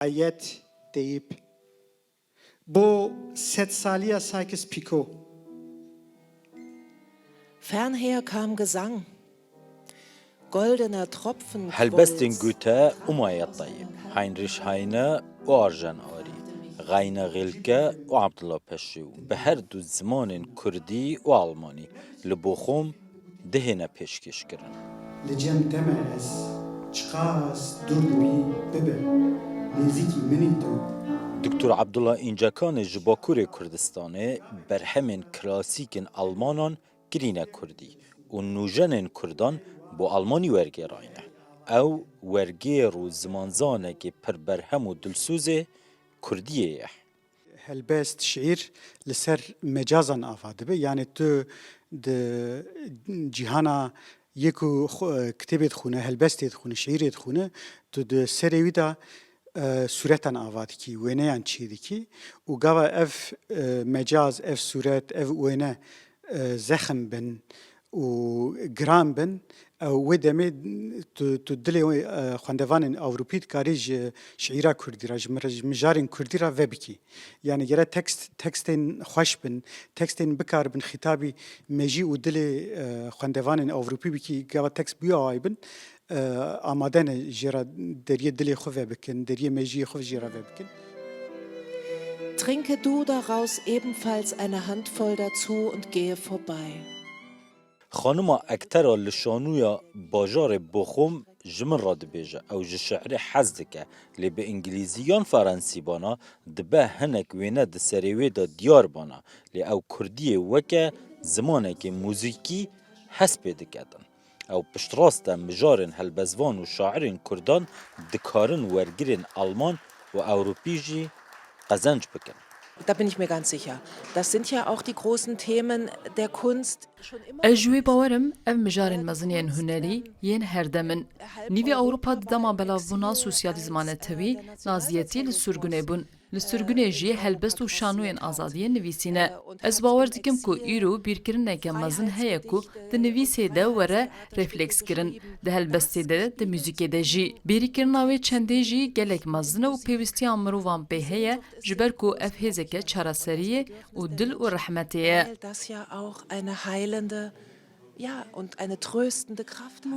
ayet deyip bu 7 saliye Sykes Picot Fernher kam Gesang. Goldener Tropfen هلبستن جوتا أمايا الطيب هاينريش هاينا وأرجان آري غاينا غيلكا وعبد الله بشيو بهردو زمان كردي وألماني لبوخوم دهنا بيشكش كرن لجم دمعز چقاس دردبي ببه نزيكي منيتو دكتور عبد الله إنجاكان جباكور كردستان برهمن كلاسيكن ألمانان گرینه کردی و نوژن کردان با آلمانی ورگه راینه او ورگه رو زمانزانه که پر برهم و دلسوزه کردیه هلبست شعير لسر مجازا آفاده به يعني تو د جهانا يكو كتابت خونه هلبستت خونه شعيرت خونه تو د سروي دا صورتن آفاده کی وینه یان چیدی کی و گاوا اف مجاز اف صورت اف وینه زخم بن و گرام بن و دمی تو دلی خواندوان اوروپیت کاریج شعیرا کردی را مجارین کردی را وبکی یعنی گره تکستین خوش بن تکستین بکار بن خطابی مجی و دلی خواندوان اوروپی بکی گاوا تکست بیا آی بن آمادن جرا دریه دلی خو وبکن دریه مجی خو جرا وبکن. Trinke du daraus ebenfalls eine Handvoll dazu und gehe vorbei. خانم اکترا لشانویا باجار بخوم جمن را دبیجه او جشعر حزدکه لی به انگلیزیان فرانسی بانا دبه هنک وینه د سریوی دا دیار بانا لی او کردی وکه زمانه که موزیکی حس پیدا کردن او پشتراست مجارن هلبزوان و شاعرین کردان دکارن ورگرین آلمان و اوروپی جی قزنج بکن. Da bin ich mir ganz sicher. Das sind ja auch die großen Themen der Kunst. اجوی باورم اف مجارن مزنین هنری ین هردمن نیوی اوروپا دما بلاونا سوسیالیزمان توی نازیتی لسرگونه بون لسرگونه جی هلبست و شانوین آزادی نویسینه از باور دیکم کو ایرو بیرکرین نگه مزن هیا کو ده نویسه ده وره رفلکس کرن ده هلبسته ده ده موزیکه ده جی بیرکرین آوی چنده جی گلک مزنه و پیوستی آمروان به هیا جبر کو اف هزکه چراسریه و دل و رحمتیه. Das ja auch eine heilende, ja, und eine tröstende Kraft hat.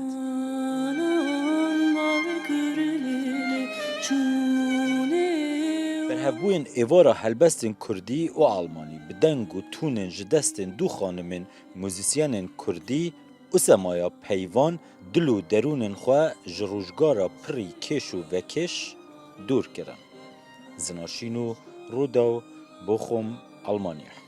برهبوین ایوارا هلبستین کردی و آلمانی بدنگ و تونن جدستین دو خانمین موزیسیانین کردی و سمایا پیوان دلو درونن خواه جروشگارا پری کش و وکش دور کرن. زناشینو روداو بخوم آلمانیا